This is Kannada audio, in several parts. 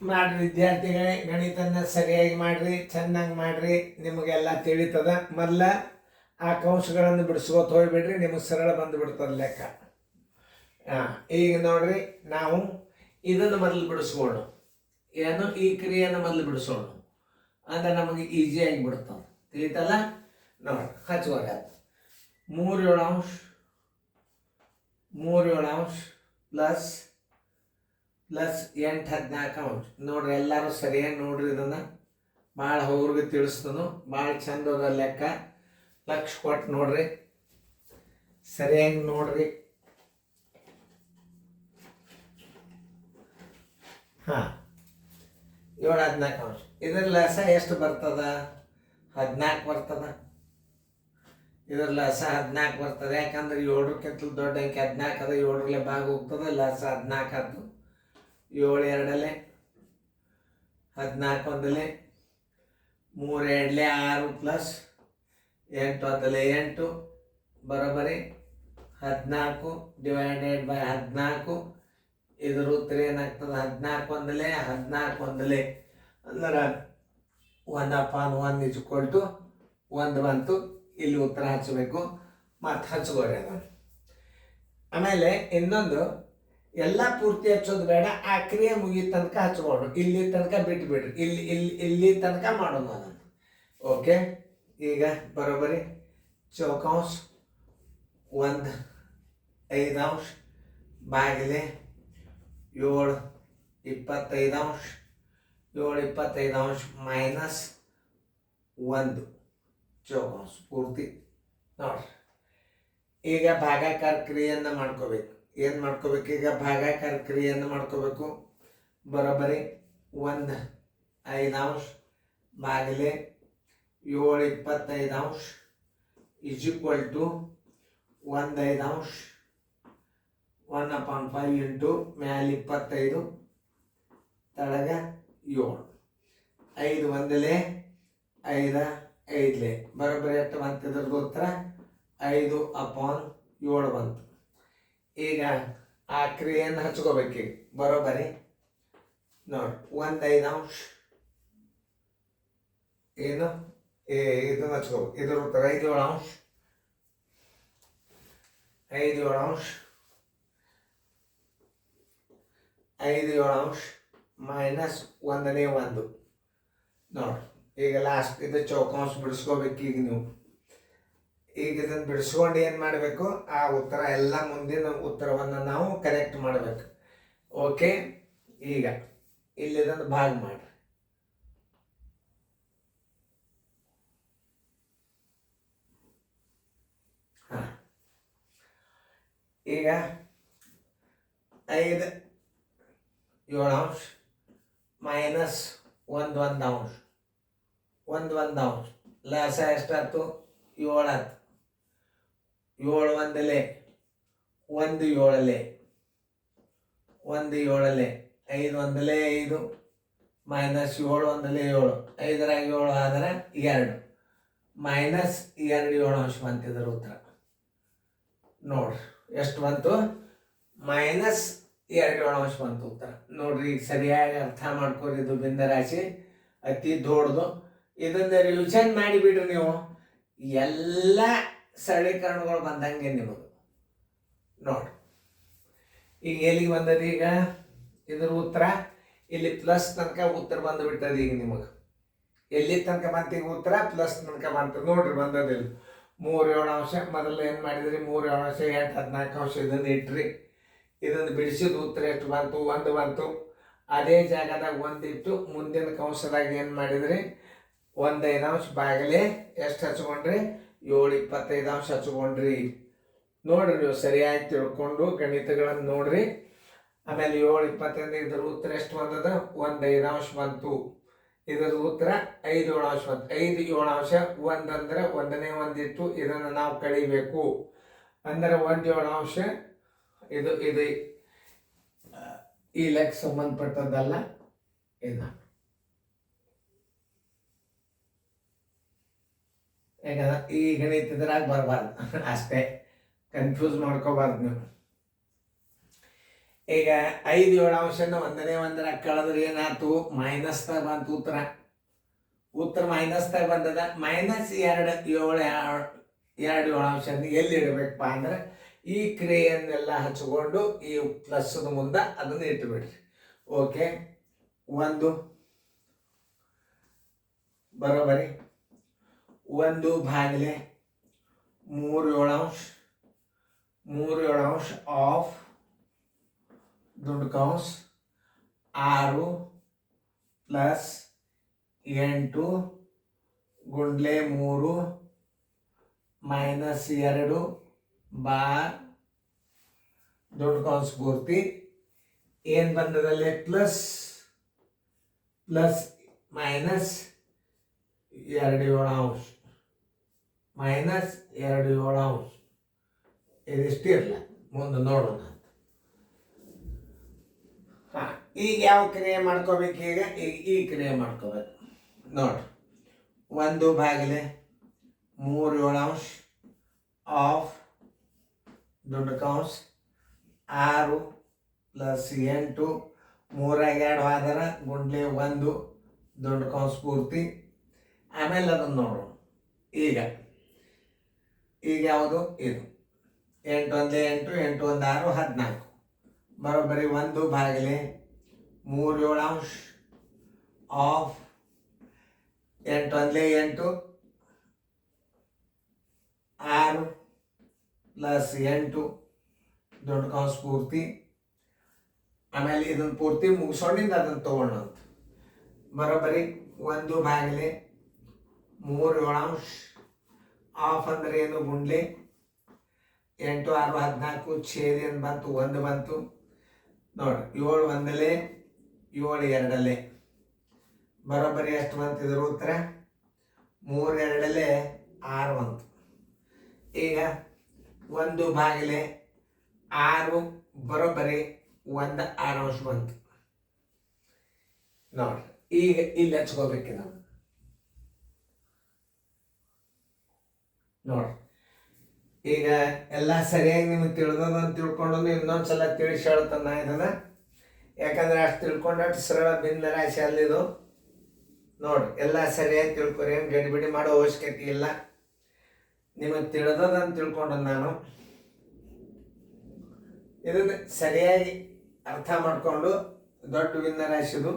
ಮಾಡ್ರಿ ವಿದ್ಯಾರ್ಥಿಗಳೇ, ಗಣಿತನ ಸರಿಯಾಗಿ ಮಾಡ್ರಿ, ಚೆನ್ನಾಗಿ ಮಾಡ್ರಿ, ನಿಮಗೆಲ್ಲ ತಿಳಿತದ. ಮೊದಲ ಆ ಕಂಶಗಳನ್ನು ಬಿಡಿಸ್ಕೋತ ಹೋಗ್ಬಿಡ್ರಿ, ನಿಮಗೆ ಸರಳ ಬಂದು ಬಿಡ್ತದ ಲೆಕ್ಕ. ಈಗ ನೋಡ್ರಿ, ನಾವು ಇದನ್ನು ಮೊದಲು ಬಿಡಿಸ್ಕೋಣ. ಏನು, ಈ ಕ್ರಿಯೆಯನ್ನು ಮೊದಲು ಬಿಡಿಸೋಣ ಅಂದ್ರೆ ನಮಗೆ ಈಸಿ ಆಗಿಬಿಡ್ತದೆ. ತಿಳಿತಲ್ಲ? ನೋಡಿ, ಹಚ್ಕೋರಿ. ಅದು 3/7 3/7 ಪ್ಲಸ್ 8/14. ನೋಡ್ರಿ, ಎಲ್ಲರೂ ಸರಿಯಾಗಿ ನೋಡ್ರಿ. ಇದನ್ನು ಭಾಳ ಅವ್ರಿಗೆ ತಿಳಿಸ್ತನು, ಭಾಳ ಚಂದ ಅದ ಲೆಕ್ಕ. ಲಕ್ಷ ಕೊಟ್ಟು ನೋಡ್ರಿ, ಸರಿಯಾಗಿ ನೋಡ್ರಿ. ಹಾಂ, 7/14. ಇದರ ಲಸ ಎಷ್ಟು ಬರ್ತದ? 14 ಬರ್ತದ. ಇದರ ಲಸ 14 ಬರ್ತದೆ. ಯಾಕಂದ್ರೆ 7ಕ್ಕಿಂತ ದೊಡ್ಡ ಅಂಕೆ 14 ಅದ. 7ರಲ್ಲೇ ಭಾಗ ಹೋಗ್ತದೆ, ಲಸ 14 ಆಯ್ತು. 7 2 14 1 3 2 6 ಪ್ಲಸ್ 8 1 8 ಬರೋಬ್ಬರಿ 14 ಡಿವೈಡೆಡ್ ಬೈ 14. ಇದ್ರ ಉತ್ತರ ಏನಾಗ್ತದೆ? 14 1 14 1 ಅಂದ್ರೆ 1/1 = 1 ಬಂತು. ಇಲ್ಲಿ ಉತ್ತರ ಹಚ್ಚಬೇಕು. ಮತ್ತೆ ಹಚ್ಕೋರಿ ಅದು. ಆಮೇಲೆ ಇನ್ನೊಂದು, ಎಲ್ಲ ಪೂರ್ತಿ ಹಚ್ಚೋದು ಬೇಡ, ಆ ಕ್ರಿಯೆ ಮುಗಿಯ ತನಕ ಹಚ್ಕೊಂಡು ಇಲ್ಲಿ ತನಕ ಬಿಟ್ಟು ಬಿಡ್ರಿ. ಇಲ್ಲಿ ತನಕ ಮಾಡೋಣ ಅದನ್ನು. ಓಕೆ, ಈಗ ಬರೋಬ್ಬರಿ ಚೌಕಾಂಶ 1/5 ಬಾಗಿಲೆ 7 25 7 25 ಮೈನಸ್ 1 ಚೌಕಾಂಶ ಪೂರ್ತಿ. ನೋಡ್ರಿ, ಈಗ ಭಾಗಾಕಾರ ಕ್ರಿಯೆಯನ್ನು ಮಾಡ್ಕೋಬೇಕು. ಏನು ಮಾಡ್ಕೋಬೇಕು? ಈಗ ಭಾಗಾಕಾರ ಕ್ರಿಯೆಯನ್ನು ಮಾಡ್ಕೋಬೇಕು. ಬರೋಬ್ಬರಿ 1/5 ಬಾಗಿಲೆ 7 25 = 1/5 1/5 ಇಂಟು ಮ್ಯಾಲೆ 25 ತಳಗ 7 5 1 5 5 ಬರೋಬ್ಬರಿ ಎಷ್ಟು ಬಂತು? ಇದ್ರದ್ದು ಉತ್ತರ 5/7 ಬಂತು. ಈಗ ಆ ಕ್ರಿಯೆಯನ್ನು ಹಚ್ಕೋಬೇಕೀಗ. ಬರೋಬ್ಬರಿ ನೋಡಿ, 1/5 ಏನು ಇದನ್ನು ಹಚ್ಕೋಬೇಕು. ಇದ್ರ ಉತ್ತರ 5/7 5/7 ಮೈನಸ್ 1 ನೋಡಿ. ಈಗ ಲಾಸ್ಟ್ ಇದು ಚೌಕಾಂಶ ಬಿಡಿಸ್ಕೋಬೇಕು. ಈಗ ನೀವು ಇದನ್ನು ಬಿಡಿಸ್ಕೊಂಡು ಏನು ಮಾಡಬೇಕು? ಆ ಉತ್ತರ ಎಲ್ಲ ಮುಂದಿನ ಉತ್ತರವನ್ನು ನಾವು ಕರೆಕ್ಟ್ ಮಾಡಬೇಕು. ಓಕೆ, ಈಗ ಇಲ್ಲಿದನ್ನು ಭಾಗ ಮಾಡಿ. ಹಾಂ, ಈಗ 5/7 ಮೈನಸ್ 1/1 1/1 ಲಾಸ ಎಷ್ಟಾಯ್ತು? 7 ಆಯ್ತು. 7 1 1 7 1 7 5 1 5 ಮೈನಸ್ 7 1 7 5ರಾಗ 7 ಆದರೆ 2 ಮೈನಸ್ 2/7 ಬಂತಿದ್ರ ಉತ್ತರ. ನೋಡ್ರಿ ಎಷ್ಟು ಬಂತು? ಮೈನಸ್ 2/7 ಬಂತು ಉತ್ತರ. ನೋಡ್ರಿ, ಈಗ ಸರಿಯಾಗಿ ಅರ್ಥ ಮಾಡ್ಕೊರಿ. ಇದು ಬಿಂದರಾಶಿ ಅತಿ ದೊಡ್ಡದು. ಇದನ್ನು ರಿವಿಷನ್ ಮಾಡಿಬಿಡ್ರಿ ನೀವು. ಎಲ್ಲ ಸರಳೀಕರಣಗಳು ಬಂದಂಗೆ ನಿಮಗೆ. ನೋಡಿ, ಈಗ ಎಲ್ಲಿಗೆ ಬಂದದ? ಈಗ ಇದ್ರ ಉತ್ತರ ಇಲ್ಲಿ ಪ್ಲಸ್ ತನಕ ಉತ್ತರ ಬಂದುಬಿಟ್ಟದ. ಈಗ ನಿಮಗೆ ಎಲ್ಲಿ ತನಕ ಬಂತು? ಈಗ ಉತ್ತರ ಪ್ಲಸ್ ತನಕ ಬಂತು. ನೋಡ್ರಿ, ಬಂದದಿಲ್ಲ 3/7 ಮೊದಲು ಏನು ಮಾಡಿದ್ರಿ? 3/7 8 14 ಇದನ್ನು ಇಟ್ರಿ. ಇದನ್ನು ಬಿಡಿಸಿದ ಉತ್ತರ ಎಷ್ಟು ಬಂತು? 1 ಬಂತು. ಅದೇ ಜಾಗದಾಗ 1 ಇಟ್ಟು ಮುಂದಿನ ಕಂಸದಾಗ ಏನು ಮಾಡಿದ್ರಿ? 1/5 ಬಾಗಿಲೆ ಎಷ್ಟು ಹಚ್ಕೊಂಡ್ರಿ? 7 25 ಹಚ್ಕೊಂಡ್ರಿ. ನೋಡ್ರಿ, ನೀವು ಸರಿಯಾಗಿ ತಿಳ್ಕೊಂಡು ಗಣಿತಗಳನ್ನು ನೋಡ್ರಿ. ಆಮೇಲೆ 7 25 ಇದರ ಉತ್ತರ ಎಷ್ಟು ಬಂದದ? 1/5 ಬಂತು. ಇದರ ಉತ್ತರ 5/7 ಬಂತು. 5/7 1 ಅಂದ್ರೆ 1ನೇ 1 ಇಟ್ಟು ಇದನ್ನು ನಾವು ಕಳಿಬೇಕು. ಅಂದರೆ 1/7 ಇದು ಈ ಲೆಕ್ಕ ಸಂಬಂಧಪಟ್ಟದ್ದಲ್ಲ. ಇದು ಯಾಕಂದ್ರೆ ಈ ಗಣಿತದ್ರಾಗ ಬರಬಾರ್ದು ಅಷ್ಟೇ. ಕನ್ಫ್ಯೂಸ್ ಮಾಡ್ಕೋಬಾರ್ದು ನೀವು. ಈಗ 5/7 ಒಂದನೇ ಒಂದರಾಗ ಕಳೆದ್ರೆ ಏನಾಯ್ತು ಮೈನಸ್ದಾಗ ಬಂತು ಉತ್ತರ ಮೈನಸ್ದಾಗ ಬಂದದ -2 ಎಲ್ಲಿ ಇಡಬೇಕಪ್ಪ ಅಂದ್ರೆ ಈ ಕ್ರಿಯೆಯನ್ನೆಲ್ಲ ಹಚ್ಕೊಂಡು ಈ ಪ್ಲಸ್ದ ಮುಂದೆ ಅದನ್ನು ಇಟ್ಬಿಡ್ರಿ. ಓಕೆ, 1 ಬರೋಬರಿ 1/3/7 ಆಫ್ ದುಡ್ಡು ಕೌನ್ಸ್ 6 ಪ್ಲಸ್ 8 ಗುಂಡ್ಲೆ 3 -2 ಬಾರ್ ದೊಡ್ಡ ಕೌನ್ಸ್ ಪೂರ್ತಿ ಏನು ಬಂದದಲ್ಲಿ ಪ್ಲಸ್ ಮೈನಸ್ 2/7 -2/7 ಇದಿಷ್ಟು ಇರಲ್ಲ, ಮುಂದೆ ನೋಡೋಣ. ಹಾಂ, ಈಗ ಯಾವ ಕ್ರಿಯೆ ಮಾಡ್ಕೋಬೇಕು? ಈಗ ಈ ಕ್ರಿಯೆ ಮಾಡ್ಕೋಬೇಕು ನೋಡ್ರಿ. 1/3/7 ಆಫ್ ದೊಡ್ಡ ಕೌನ್ಸ್ 6 ಪ್ಲಸ್ 8 3/2 ಆದ್ರೆ ಗುಂಡ್ಲೆ 1 ದೊಡ್ಡ ಕೌನ್ಸ್ ಪೂರ್ತಿ. ಆಮೇಲೆ ಅದನ್ನು ನೋಡೋಣ. ಈಗ ಯಾವುದು ಇದು? 8 × 1 = 8, 8 × 1 = 6, 14 ಬರೋಬ್ಬರಿ 1/3/7 ಆಫ್ 8 × 1 = 8 6 ಪ್ಲಸ್ 8 ದೊಡ್ಡ ಕೌನ್ಸ್ ಪೂರ್ತಿ. ಆಮೇಲೆ ಇದನ್ನು ಪೂರ್ತಿ ಮುಗಿಸೋಣಿಂದ ಅದನ್ನು ತಗೊಳ್ಳೋಣ. ಬರೋಬ್ಬರಿ 1/3/7 ಆಫ್ ಅಂದ್ರೆ ಏನು? ಗುಂಡ್ಲೆ 8 6 14 ಛೇದ ಏನು ಬಂತು? 1 ಬಂತು ನೋಡಿ. 7 1 7 2 ಬರೋಬ್ಬರಿ ಎಷ್ಟು ಬಂತು? ಇದ್ರ ಉತ್ತರ 3 2 6 ಬಂತು. ಈಗ 1/6 ಬರೋಬ್ಬರಿ 1/6 ಬಂತು ನೋಡಿ. ಈಗ ಇಲ್ಲಿ ಹಚ್ಕೋಬೇಕು ನಾವು ನೋಡಿ. ಈಗ ಎಲ್ಲ ಸರಿಯಾಗಿ ನಿಮಗೆ ತಿಳಿದದ ಅಂತ ತಿಳ್ಕೊಂಡು ಇನ್ನೊಂದ್ಸಲ ತಿಳಿಸಿ ಹೇಳ್ತಾನ ಇದನ್ನ, ಯಾಕಂದ್ರೆ ಅಷ್ಟು ತಿಳ್ಕೊಂಡು ಅಷ್ಟು ಸರಳ ಭಿನ್ನ ರಾಶಿ ಅಲ್ಲಿದು ನೋಡಿ. ಎಲ್ಲ ಸರಿಯಾಗಿ ತಿಳ್ಕೊರಿ, ಏನು ಗಡಿಬಿಡಿ ಮಾಡೋ ಅವಶ್ಯಕತೆ ಇಲ್ಲ. ನಿಮಗೆ ತಿಳಿದದಂತ ತಿಳ್ಕೊಂಡು ನಾನು ಇದನ್ನ ಸರಿಯಾಗಿ ಅರ್ಥ ಮಾಡಿಕೊಂಡು ದೊಡ್ಡ ಭಿನ್ನ ರಾಶಿದು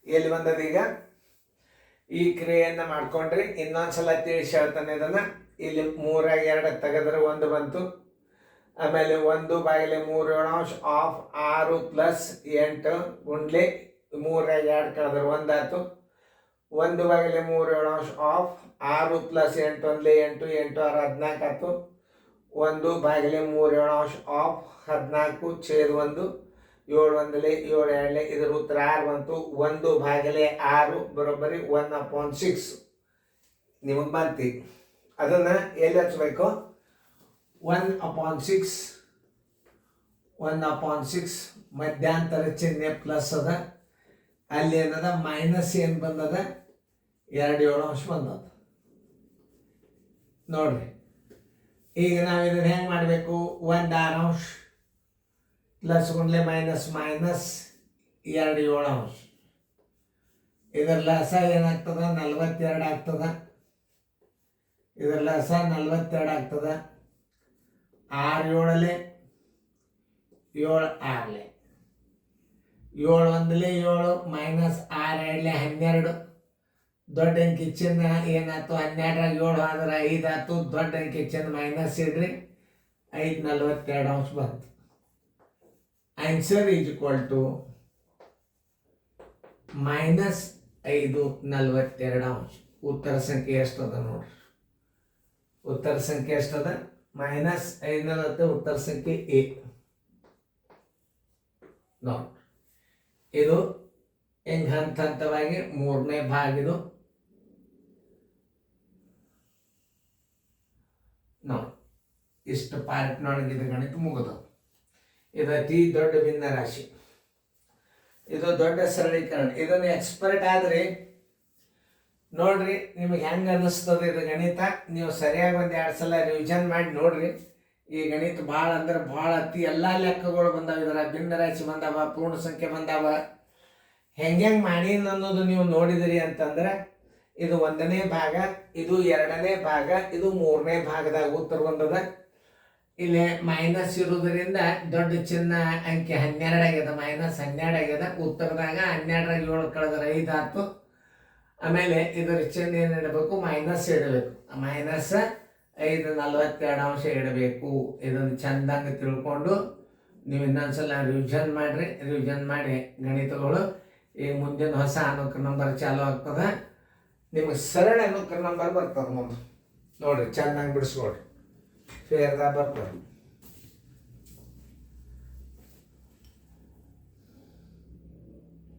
ಎಲ್ಲಿ ಬಂದದ? ಈಗ ಈ ಕ್ರಿಯೆಯನ್ನು ಮಾಡ್ಕೊಂಡ್ರಿ. ಇನ್ನೊಂದ್ಸಲ ತಿಳಿಸಿ ಹೇಳ್ತಾನೆ ಇದನ್ನ. ಇಲ್ಲಿ 3/2 ತೆಗೆದ್ರೆ 1 ಬಂತು. ಆಮೇಲೆ 1/3/7 ಆಫ್ 6 ಪ್ಲಸ್ 8 ಗುಂಡ್ಲೆ 3/2 ಕಳೆದ್ರೆ 1 ಆಯ್ತು. 1/3/7 ಆಫ್ 6 ಪ್ಲಸ್ 8 1 8 8 6 14 ಆಯ್ತು. 1/3/7 ಆಫ್ 14 ಛೇದ 1 7 1 7 2 ಇದರ ಉತ್ತರ 6 ಬಂತು. 1/6 ಬರೋಬ್ಬರಿ 1/6 ನಿಮಗೆ ಬಂತು. ಅದನ್ನು ಎಲ್ಲಿ ಹಚ್ಚಬೇಕು? 1/6 ಮಧ್ಯಾಂತರ ಚಿಹ್ನೆ ಪ್ಲಸ್ ಅದ, ಅಲ್ಲಿ ಏನದ ಮೈನಸ್ ಏನು ಬಂದದ? 2/7 ಬಂದದ ನೋಡ್ರಿ. ಈಗ ನಾವು ಇದನ್ನು ಹೆಂಗೆ ಮಾಡಬೇಕು? 1/6 ಪ್ಲಸ್ ಗುಂಡ್ಲೆ ಮೈನಸ್ 2/7 ಇದರ ಲಸ ಏನಾಗ್ತದ? 42 ಆಗ್ತದ. ಇದರ ಲಸ 42 ಆಗ್ತದ. 6 7 7 6 7 1 7 ಮೈನಸ್ 6 2 12 ದೊಡ್ಡ ಅಂಕಿ ಚಿಹ್ನ ಏನಾಯ್ತು? 12 7 ಆದ್ರೆ 5 ಆಯ್ತು. ದೊಡ್ಡ ಅಂಕಿ ಚಿಹ್ನ ಮೈನಸ್ ಇಡ್ರಿ, 5/42 ಬಂತು. Answer is equal to -5/42. ಉತ್ತರ ಸಂಖ್ಯೆ ಎಷ್ಟದ ನೋಡ್ರಿ? ಉತ್ತರ ಸಂಖ್ಯೆ ಎಷ್ಟದ? -5 ಉತ್ತರ ಸಂಖ್ಯೆ ಎ ನೋಡಿ. ಇದು ಹೆಂಗೆ ಹಂತ ಹಂತವಾಗಿ 3ನೇ ಭಾಗ ಇದು ನೋಡಿ. ಇಷ್ಟು ಪಾರ್ಟ್ನೊಳಗೆ ಇದು ಗಣಿತ ಮುಗಿದು. ಇದು ಅತಿ ದೊಡ್ಡ ಭಿನ್ನ ರಾಶಿ, ಇದು ದೊಡ್ಡ ಸರಳೀಕರಣ. ಇದನ್ನು ಎಕ್ಸ್ಪರ್ಟ್ ಆದ್ರಿ ನೋಡ್ರಿ, ನಿಮಗೆ ಹೆಂಗೆ ಅನ್ನಿಸ್ತದೆ ಇದು ಗಣಿತ. ನೀವು ಸರಿಯಾಗಿ 1-2 ಸಲ ರಿವಿಷನ್ ಮಾಡಿ ನೋಡ್ರಿ. ಈ ಗಣಿತ ಭಾಳ ಅಂದ್ರೆ ಭಾಳ ಅತಿ ಎಲ್ಲ ಲೆಕ್ಕಗಳು ಬಂದಾವ. ಇದರ ಭಿನ್ನ ರಾಶಿ ಬಂದಾವ, ಪೂರ್ಣ ಸಂಖ್ಯೆ ಬಂದಾವ. ಹೆಂಗೆ ಮಾಡೀನಿ ಅನ್ನೋದು ನೀವು ನೋಡಿದಿರಿ ಅಂತಂದ್ರೆ ಇದು 1ನೇ ಭಾಗ, ಇದು 2ನೇ ಭಾಗ, ಇದು 3ನೇ ಭಾಗದಾಗ ಉತ್ತರ ಬಂದದ. ಇಲ್ಲಿ ಮೈನಸ್ ಇರೋದ್ರಿಂದ ದೊಡ್ಡ ಚಿನ್ನ ಅಂಕಿ 12 ಆಗ್ಯದ, -12 ಆಗ್ಯದ. ಉತ್ತರದಾಗ 12ರಾಗ 7 ಕಳೆದ್ರೆ 5 ಆಯ್ತು. ಆಮೇಲೆ ಇದರ ಚಿಹ್ನೆ ಏನು ಇಡಬೇಕು? ಮೈನಸ್ ಇಡಬೇಕು. -542 ಇಡಬೇಕು. ಇದನ್ನು ಚಂದಂಗೆ ತಿಳ್ಕೊಂಡು ನೀವು ಇನ್ನೊಂದ್ಸಲ ರಿವಿಷನ್ ಮಾಡಿರಿ. ರಿವಿಷನ್ ಮಾಡಿ ಗಣಿತಗಳು ಈಗ ಮುಂದಿನ ಹೊಸ ಅನುಕ್ರಮ ನಂಬರ್ ಚಾಲು ಆಗ್ತದೆ. ನಿಮಗೆ ಸರಳ ಅನುಕ್ರಮ ನಂಬರ್ ಬರ್ತದೆ ಮುಂದೆ. ನೋಡಿರಿ, ಚೆನ್ನಾಗಿ ಬಿಡಿಸ್ಕೊಡ್ರಿ, ಫೇರ್ದಾಗ ಬರ್ತದೆ.